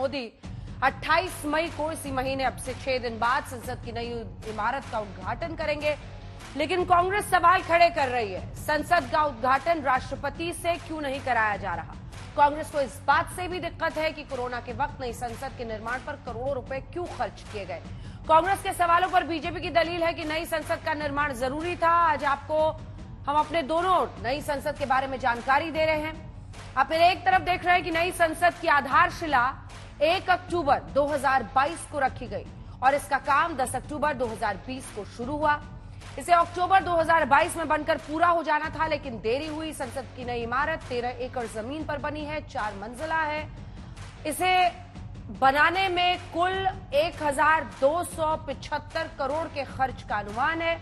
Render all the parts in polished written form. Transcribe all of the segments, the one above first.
मोदी 28 मई को इसी महीने अब से 6 दिन बाद संसद की नई इमारत का उद्घाटन करेंगे। लेकिन कांग्रेस सवाल खड़े कर रही है, संसद का उद्घाटन राष्ट्रपति से क्यों नहीं कराया जा रहा। कांग्रेस को इस बात से भी दिक्कत है कि कोरोना के वक्त नई संसद के निर्माण पर करोड़ों रुपए क्यों खर्च किए गए। कांग्रेस के सवालों पर बीजेपी की दलील है कि नई संसद का निर्माण जरूरी था। आज आपको हम अपने दोनों नई संसद के बारे में जानकारी दे रहे हैं। आप मेरे एक तरफ देख रहे हैं कि नई संसद की आधारशिला 1 अक्टूबर 2022 को रखी गई और इसका काम 10 अक्टूबर 2020 को शुरू हुआ। इसे अक्टूबर 2022 में बनकर पूरा हो जाना था, लेकिन देरी हुई। संसद की नई इमारत 13 एकड़ जमीन पर बनी है, 4 मंजिला है। इसे बनाने में कुल 1275 करोड़ के खर्च का अनुमान है।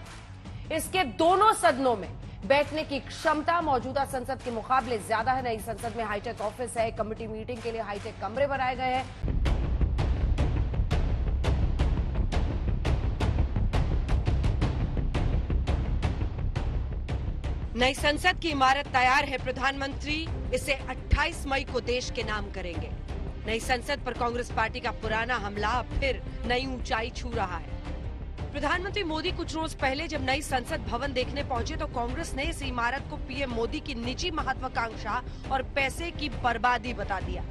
इसके दोनों सदनों में बैठने की क्षमता मौजूदा संसद के मुकाबले ज्यादा है। नई संसद में हाईटेक ऑफिस है, कमेटी मीटिंग के लिए हाईटेक कमरे बनाए गए हैं। नई संसद की इमारत तैयार है। प्रधानमंत्री इसे 28 मई को देश के नाम करेंगे। नई संसद पर कांग्रेस पार्टी का पुराना हमला फिर नई ऊंचाई छू रहा है। प्रधानमंत्री मोदी कुछ रोज पहले जब नई संसद भवन देखने पहुंचे तो कांग्रेस ने इस इमारत को पीएम मोदी की निजी महत्वाकांक्षा और पैसे की बर्बादी बता दिया।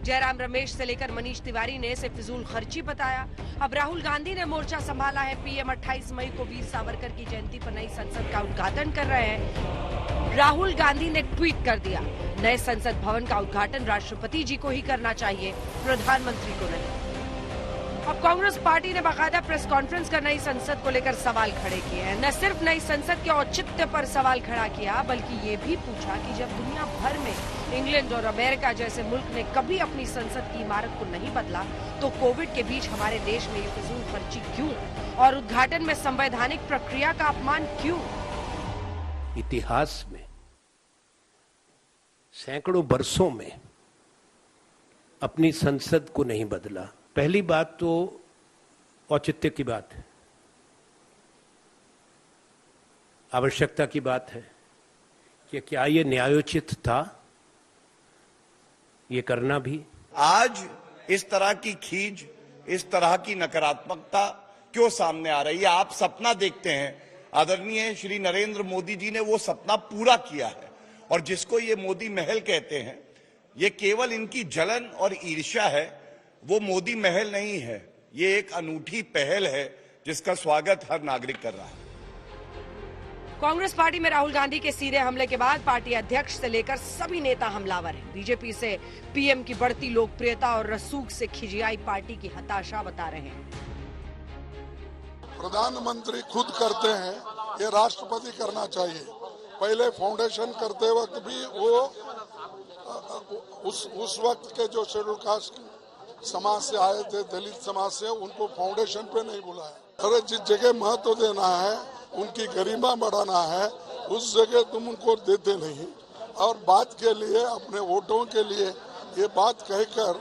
जयराम रमेश से लेकर मनीष तिवारी ने इसे फिजूल खर्ची बताया। अब राहुल गांधी ने मोर्चा संभाला है। पीएम 28 मई को वीर सावरकर की जयंती पर नई संसद का उद्घाटन कर रहे हैं। राहुल गांधी ने ट्वीट कर दिया, नए संसद भवन का उद्घाटन राष्ट्रपति जी को ही करना चाहिए, प्रधानमंत्री को नहीं। अब कांग्रेस पार्टी ने बाकायदा प्रेस कॉन्फ्रेंस कर नई संसद को लेकर सवाल खड़े किए हैं। न सिर्फ नई संसद के औचित्य पर सवाल खड़ा किया, बल्कि ये भी पूछा कि जब दुनिया भर में इंग्लैंड और अमेरिका जैसे मुल्क ने कभी अपनी संसद की इमारत को नहीं बदला, तो कोविड के बीच हमारे देश में ये फिजूल खर्ची क्यों और उद्घाटन में संवैधानिक प्रक्रिया का अपमान क्यों। इतिहास में सैकड़ों वर्षों में अपनी संसद को नहीं बदला। पहली बात तो औचित्य की बात है, आवश्यकता की बात है कि क्या ये न्यायोचित था ये करना भी। आज इस तरह की खींच, इस तरह की नकारात्मकता क्यों सामने आ रही है। आप सपना देखते हैं, आदरणीय श्री नरेंद्र मोदी जी ने वो सपना पूरा किया है और जिसको ये मोदी महल कहते हैं, ये केवल इनकी जलन और ईर्ष्या है। वो मोदी महल नहीं है, ये एक अनूठी पहल है जिसका स्वागत हर नागरिक कर रहा है। कांग्रेस पार्टी में राहुल गांधी के सीधे हमले के बाद पार्टी अध्यक्ष से लेकर सभी नेता हमलावर हैं। बीजेपी से पीएम की बढ़ती लोकप्रियता और रसूख से खिजियाई पार्टी की हताशा बता रहे हैं। प्रधानमंत्री खुद करते हैं, ये राष्ट्रपति करना चाहिए। पहले फाउंडेशन करते वक्त भी वो उस वक्त के जो शेड्यूल कास्ट समाज से आए थे, दलित समाज से, उनको फाउंडेशन पे नहीं बुलाया। अरे जिस जगह महत्व देना है, उनकी गरिमा बढ़ाना है, उस जगह तुम उनको देते नहीं और बात के लिए, अपने वोटों के लिए ये बात कहकर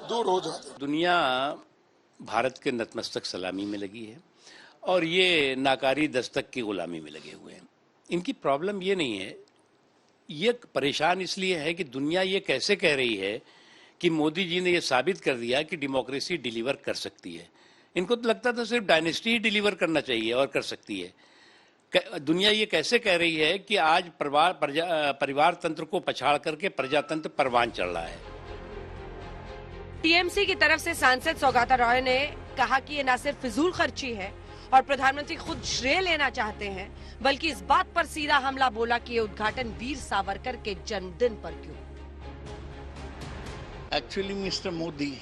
दूर हो जाते। दुनिया भारत के नतमस्तक सलामी में लगी है और ये नाकारी दस्तक की गुलामी में लगे हुए हैं। इनकी प्रॉब्लम ये नहीं है, ये परेशान इसलिए है कि दुनिया ये कैसे कह रही है कि मोदी जी ने ये साबित कर दिया कि डेमोक्रेसी डिलीवर कर सकती है। इनको तो लगता था सिर्फ डायनेस्टी ही डिलीवर करना चाहिए और कर सकती है। दुनिया ये कैसे कह रही है कि आज परिवार तंत्र को पछाड़ करके प्रजातंत्र परवान चढ़ रहा है। टीएमसी की तरफ से सांसद सौगाता रॉय ने कहा कि ये न सिर्फ फिजूल खर्ची है और प्रधानमंत्री खुद श्रेय लेना चाहते हैं, बल्कि इस बात पर सीधा हमला बोला कि ये उद्घाटन वीर सावरकर के जन्मदिन पर क्यों। Actually, Mr. Modi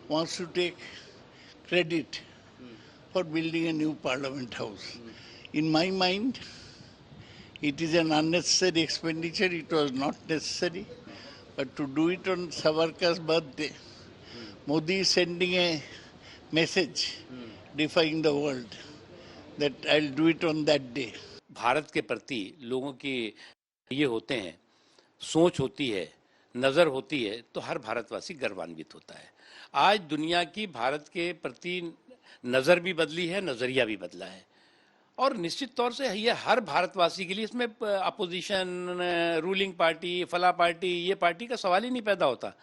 wants to take credit for building a new parliament house. In my mind, it is an unnecessary expenditure. It was not necessary. But to do it on Savarkar's birthday, Modi is sending a message defying the world that I'll do it on that day. Bharat के प्रति लोगों की ये होते हैं, सोच होती है, नजर होती है, तो हर भारतवासी गर्वान्वित होता है। आज दुनिया की भारत के प्रति नजर भी बदली है, नजरिया भी बदला है और निश्चित तौर से ये हर भारतवासी के लिए इसमें अपोजिशन, रूलिंग पार्टी, फला पार्टी, ये पार्टी का सवाल ही नहीं पैदा होता।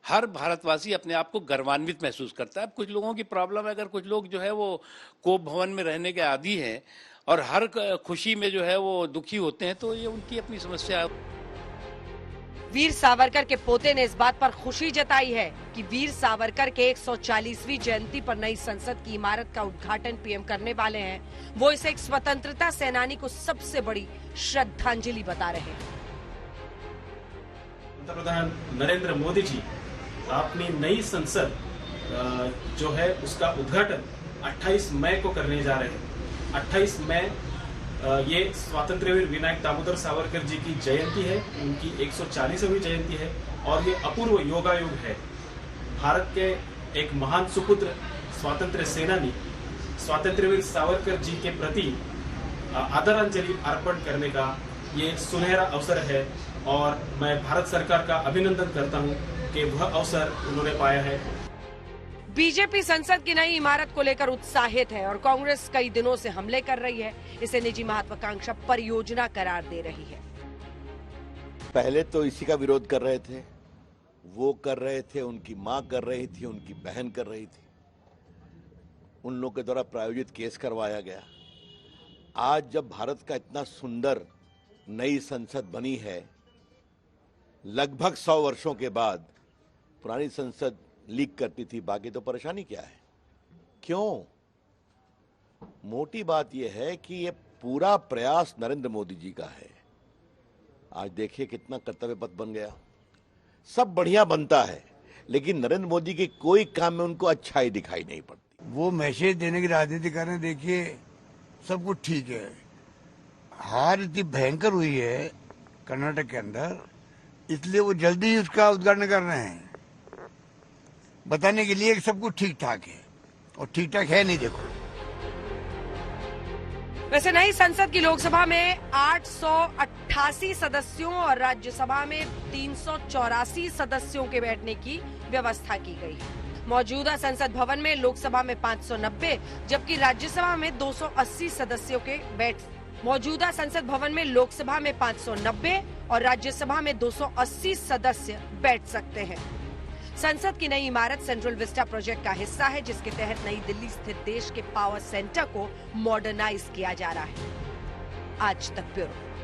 हर भारतवासी अपने आप को गर्वान्वित महसूस करता है। अब कुछ लोगों की प्रॉब्लम है, अगर कुछ लोग जो है वो कोप भवन में रहने के आदी हैं और हर खुशी में जो है वो दुखी होते हैं, तो ये उनकी अपनी समस्या है। वीर सावरकर के पोते ने इस बात पर खुशी जताई है कि वीर सावरकर के 140वीं जयंती पर नई संसद की इमारत का उद्घाटन पीएम करने वाले हैं। वो इसे एक स्वतंत्रता सेनानी को सबसे बड़ी श्रद्धांजलि बता रहे हैं। पंतप्रधान नरेंद्र मोदी जी अपनी नई संसद जो है उसका उद्घाटन 28 मई को करने जा रहे हैं। 28 मई ये स्वातंत्र्यवीर विनायक दामोदर सावरकर जी की जयंती है, उनकी 140वीं जयंती है और ये अपूर्व योगायोग है। भारत के एक महान सुपुत्र स्वातंत्र्य सेनानी स्वातंत्र्यवीर सावरकर जी के प्रति आदरांजलि अर्पण करने का ये सुनहरा अवसर है और मैं भारत सरकार का अभिनंदन करता हूं कि वह अवसर उन्होंने पाया है। बीजेपी संसद की नई इमारत को लेकर उत्साहित है और कांग्रेस कई दिनों से हमले कर रही है, इसे निजी महत्वाकांक्षा परियोजना करार दे रही है। पहले तो इसी का विरोध कर रहे थे, वो कर रहे थे, उनकी मां कर रही थी, उनकी बहन कर रही थी, उन लोगों के द्वारा प्रायोजित केस करवाया गया। आज जब भारत का इतना सुंदर नई संसद बनी है, लगभग 100 वर्षों के बाद पुरानी संसद लीक करती थी, बाकी तो परेशानी क्या है? क्यों? मोटी बात यह है कि ये पूरा प्रयास नरेंद्र मोदी जी का है। आज देखिए कितना कर्तव्य पथ बन गया। सब बढ़िया बनता है, लेकिन नरेंद्र मोदी के कोई काम में उनको अच्छाई दिखाई नहीं पड़ती। वो मैसेज देने की राजनीति कर रहे हैं। देखिए सब कुछ ठीक है, हार इतनी भयंकर हुई है कर्नाटक के अंदर, इसलिए वो जल्दी ही उसका उद्घाटन कर रहे हैं, बताने के लिए कि सब कुछ ठीक ठाक है, और ठीक ठाक है नहीं। देखो वैसे नई संसद की लोकसभा में 888 सदस्यों और राज्यसभा में 384 सदस्यों के बैठने की व्यवस्था की गई है। मौजूदा संसद भवन में लोकसभा में 590 जबकि राज्यसभा में 280 सदस्यों के मौजूदा संसद भवन में लोकसभा में 590 और राज्यसभा में 280 सदस्य बैठ सकते हैं। संसद की नई इमारत सेंट्रल विस्टा प्रोजेक्ट का हिस्सा है, जिसके तहत नई दिल्ली स्थित देश के पावर सेंटर को मॉडर्नाइज किया जा रहा है। आज तक ब्यूरो।